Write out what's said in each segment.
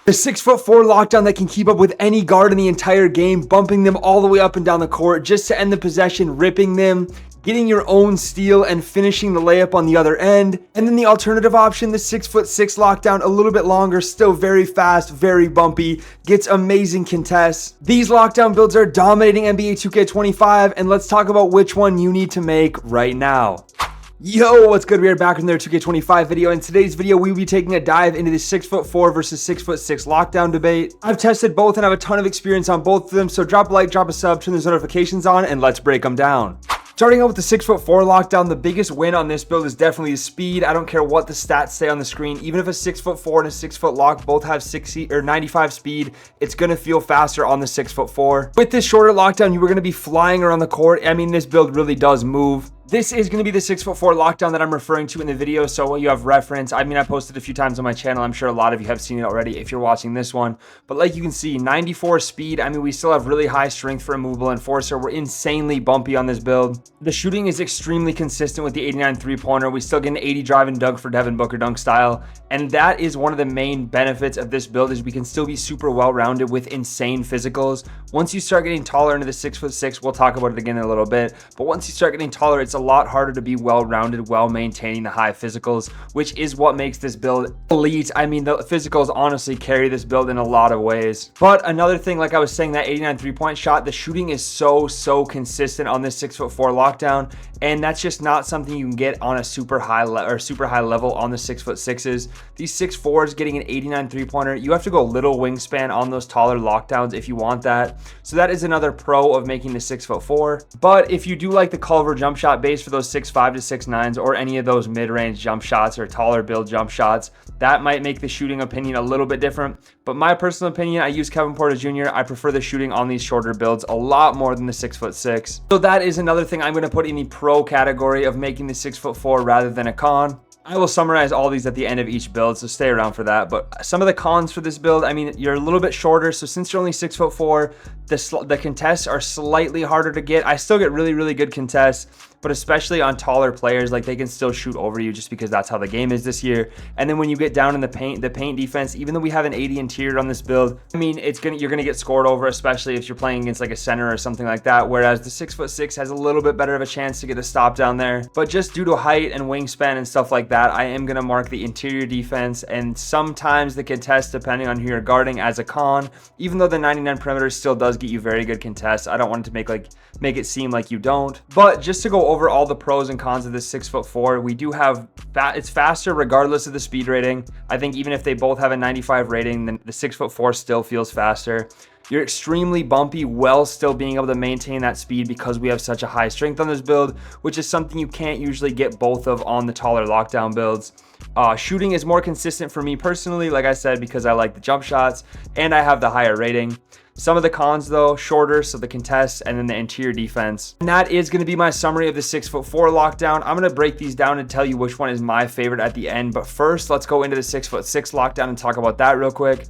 The 6'4" lockdown that can keep up with any guard in the entire game, bumping them all the way up and down the court just to end the possession, ripping them, getting your own steal and finishing the layup on the other end. And then the alternative option, the 6'6" lockdown, a little bit longer, still very fast, very bumpy, gets amazing contests. These lockdown builds are dominating NBA 2K25, and let's talk about which one you need to make right now. Yo, what's good? We are back with another 2K25 video. In today's video, we'll be taking a dive into the 6'4" versus 6'6" lockdown debate. I've tested both and have a ton of experience on both of them, so drop a like, drop a sub, turn those notifications on, and let's break them down. Starting out with the 6'4" lockdown, the biggest win on this build is definitely the speed. I don't care what the stats say on the screen. Even if a 6'4" and a 6' lock both have 60 or 95 speed, it's gonna feel faster on the 6'4". With this shorter lockdown, you were gonna be flying around the court. I mean, this build really does move. This is going to be the 6'4" lockdown that I'm referring to in the video, so you have reference. I mean, I posted a few times on my channel. I'm sure a lot of you have seen it already if you're watching this one. But like you can see, 94 speed. I mean, we still have really high strength for a movable enforcer. We're insanely bumpy on this build. The shooting is extremely consistent with the 89 three-pointer. We still get an 80 drive and dunk for Devin Booker dunk style. And that is one of the main benefits of this build, is we can still be super well-rounded with insane physicals. Once you start getting taller into the 6'6", we'll talk about it again in a little bit. But once you start getting taller, it's a lot harder to be well-rounded while maintaining the high physicals, which is what makes this build elite. I mean, the physicals honestly carry this build in a lot of ways. But another thing, like I was saying, that 89 three-point shot, the shooting is so consistent on this 6'4" lockdown, and that's just not something you can get on a super high level on the 6'6". These 6'4s getting an 89 three-pointer, you have to go little wingspan on those taller lockdowns if you want that. So that is another pro of making the 6'4". But if you do like the Culver jump shot base for those 6'5" to 6'9s, or any of those mid-range jump shots or taller build jump shots, that might make the shooting opinion a little bit different. But my personal opinion, I use Kevin Porter Jr. I prefer the shooting on these shorter builds a lot more than the 6'6". So that is another thing I'm going to put in the pro category of making the 6'4" rather than a con. I will summarize all these at the end of each build, so stay around for that. But some of the cons for this build, I mean, you're a little bit shorter, so since you're only 6'4", the contests are slightly harder to get. I still get really good contests, but especially on taller players, like they can still shoot over you just because that's how the game is this year. And then when you get down in the paint defense, even though we have an 80 interior on this build, I mean, you're gonna get scored over, especially if you're playing against like a center or something like that. Whereas the 6'6" has a little bit better of a chance to get a stop down there. But just due to height and wingspan and stuff like that, I am gonna mark the interior defense and sometimes the contest, depending on who you're guarding, as a con. Even though the 99 perimeter still does get you very good contests, I don't want it to make it seem like you don't. But just to go over all the pros and cons of this 6'4", we do have it's faster regardless of the speed rating. I think even if they both have a 95 rating, then the 6'4" still feels faster. You're extremely bumpy while still being able to maintain that speed because we have such a high strength on this build, which is something you can't usually get both of on the taller lockdown builds. Shooting is more consistent for me personally, like I said, because I like the jump shots and I have the higher rating. Some of the cons though, shorter, so the contests, and then the interior defense. And that is going to be my summary of the 6'4" lockdown. I'm going to break these down and tell you which one is my favorite at the end. But first, let's go into the 6'6" lockdown and talk about that real quick.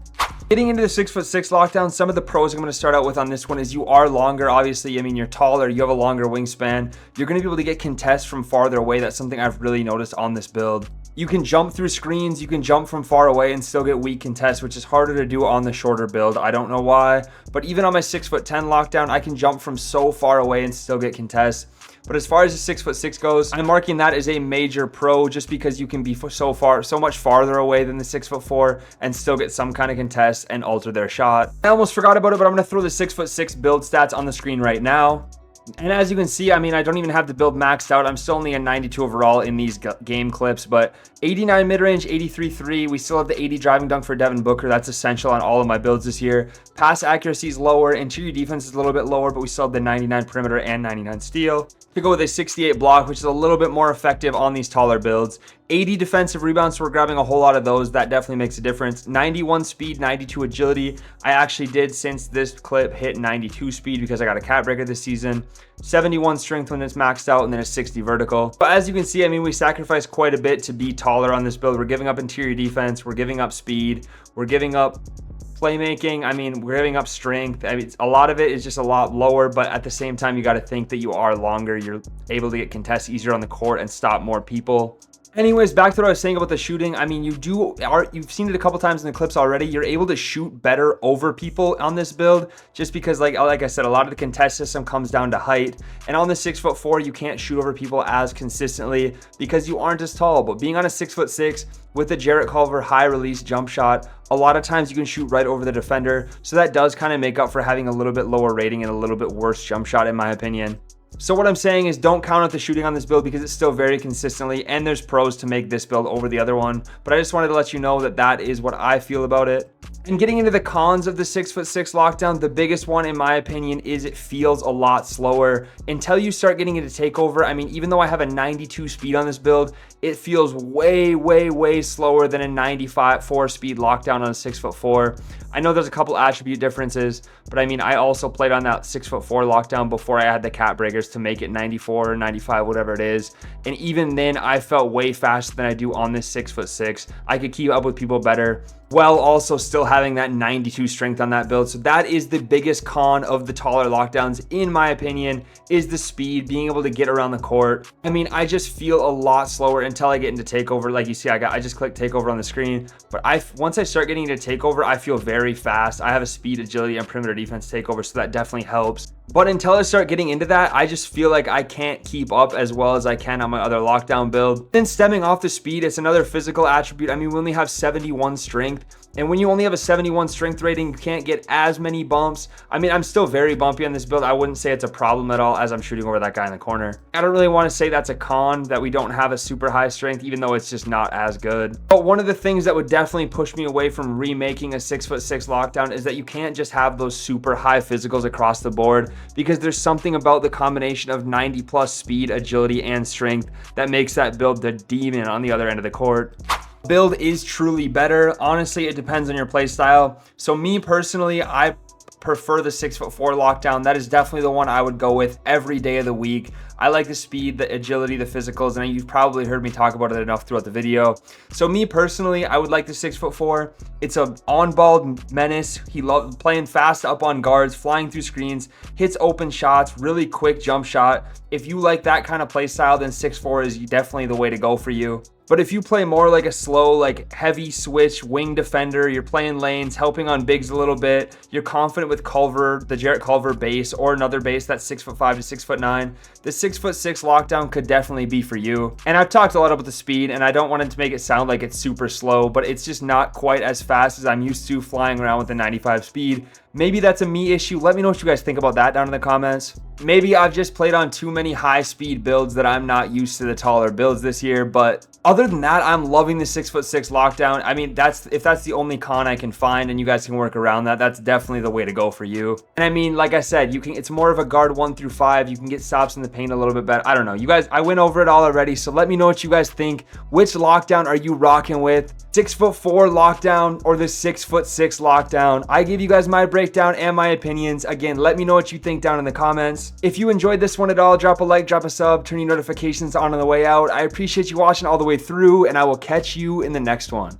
Getting into the 6'6" lockdown, some of the pros I'm going to start out with on this one is you are longer. Obviously, I mean, you're taller, you have a longer wingspan. You're going to be able to get contests from farther away. That's something I've really noticed on this build. You can jump through screens, you can jump from far away and still get weak contests, which is harder to do on the shorter build. I don't know why, but even on my 6'10" lockdown, I can jump from so far away and still get contests. But as far as the 6'6" goes, I'm marking that as a major pro just because you can be so much farther away than the 6'4" and still get some kind of contest and alter their shot. I almost forgot about it, but I'm going to throw the 6'6" build stats on the screen right now. And as you can see, I mean, I don't even have the build maxed out. I'm still only a 92 overall in these game clips, but 89 mid-range, 83 3. We still have the 80 driving dunk for Devin Booker. That's essential on all of my builds this year. Pass accuracy is lower. Interior defense is a little bit lower, but we still have the 99 perimeter and 99 steal. To go with a 68 block, which is a little bit more effective on these taller builds. 80 defensive rebounds, so we're grabbing a whole lot of those. That definitely makes a difference. 91 speed, 92 agility. I actually did, since this clip, hit 92 speed because I got a cat breaker this season. 71 strength when it's maxed out, and then a 60 vertical. But as you can see, I mean, we sacrificed quite a bit to be taller on this build. We're giving up interior defense, we're giving up speed, we're giving up playmaking. I mean, we're giving up strength. I mean, a lot of it is just a lot lower, but at the same time, you got to think that you are longer. You're able to get contests easier on the court and stop more people. Anyways, back to what I was saying about the shooting. I mean, you've seen it a couple times in the clips already. You're able to shoot better over people on this build just because like I said, a lot of the contest system comes down to height. And on the 6'4", you can't shoot over people as consistently because you aren't as tall. But being on a 6'6" with the Jarrett Culver high release jump shot, a lot of times you can shoot right over the defender. So that does kind of make up for having a little bit lower rating and a little bit worse jump shot in my opinion. So what I'm saying is don't count out the shooting on this build because it's still very consistently, and there's pros to make this build over the other one. But I just wanted to let you know that that is what I feel about it. And getting into the cons of the 6'6" lockdown, the biggest one in my opinion is it feels a lot slower until you start getting into takeover. I mean, even though I have a 92 speed on this build, it feels way slower than a 95 speed lockdown on a 6'4". I know there's a couple attribute differences, but I mean, I also played on that 6'4" lockdown before I had the cat breakers to make it 94 or 95, whatever it is. And even then I felt way faster than I do on this 6'6". I could keep up with people better while also still having that 92 strength on that build. So that is the biggest con of the taller lockdowns, in my opinion, is the speed, being able to get around the court. I mean, I just feel a lot slower until I get into takeover. Like you see, I just clicked takeover on the screen, but once I start getting into takeover, I feel very fast. I have a speed, agility, and perimeter defense takeover, so that definitely helps. But until I start getting into that, I just feel like I can't keep up as well as I can on my other lockdown build. Then stemming off the speed, it's another physical attribute. I mean, we only have 71 strength. And when you only have a 71 strength rating, you can't get as many bumps. I mean, I'm still very bumpy on this build. I wouldn't say it's a problem at all as I'm shooting over that guy in the corner. I don't really want to say that's a con, that we don't have a super high strength, even though it's just not as good. But one of the things that would definitely push me away from remaking a 6'6" lockdown is that you can't just have those super high physicals across the board, because there's something about the combination of 90 plus speed, agility, and strength that makes that build the demon on the other end of the court. Build is truly better. Honestly, it depends on your play style. So me personally, I prefer the 6'4" lockdown. That is definitely the one I would go with every day of the week. I like the speed, the agility, the physicals, and you've probably heard me talk about it enough throughout the video. So me personally, I would like the 6'4". It's an on-ball menace. He loves playing fast up on guards, flying through screens, hits open shots, really quick jump shot. If you like that kind of play style, then 6'4" is definitely the way to go for you. But if you play more like a slow, like heavy switch wing defender, you're playing lanes, helping on bigs a little bit, you're confident with Culver, the Jarrett Culver base, or another base that's 6'5" to 6'9", the 6'6" lockdown could definitely be for you. And I've talked a lot about the speed, and I don't want it to make it sound like it's super slow, but it's just not quite as fast as I'm used to flying around with the 95 speed. Maybe that's a me issue. Let me know what you guys think about that down in the comments. Maybe I've just played on too many high speed builds that I'm not used to the taller builds this year, but other than that, I'm loving the 6'6" lockdown. I mean, if that's the only con I can find and you guys can work around that, that's definitely the way to go for you. And I mean, like I said, it's more of a guard 1 through 5. You can get stops in the paint a little bit better. I don't know. You guys, I went over it all already, so let me know what you guys think. Which lockdown are you rocking with? 6'4" lockdown or the 6'6" lockdown? I give you guys my breakdown and my opinions. Again, let me know what you think down in the comments. If you enjoyed this one at all, drop a like, drop a sub, turn your notifications on the way out. I appreciate you watching all the way through, and I will catch you in the next one.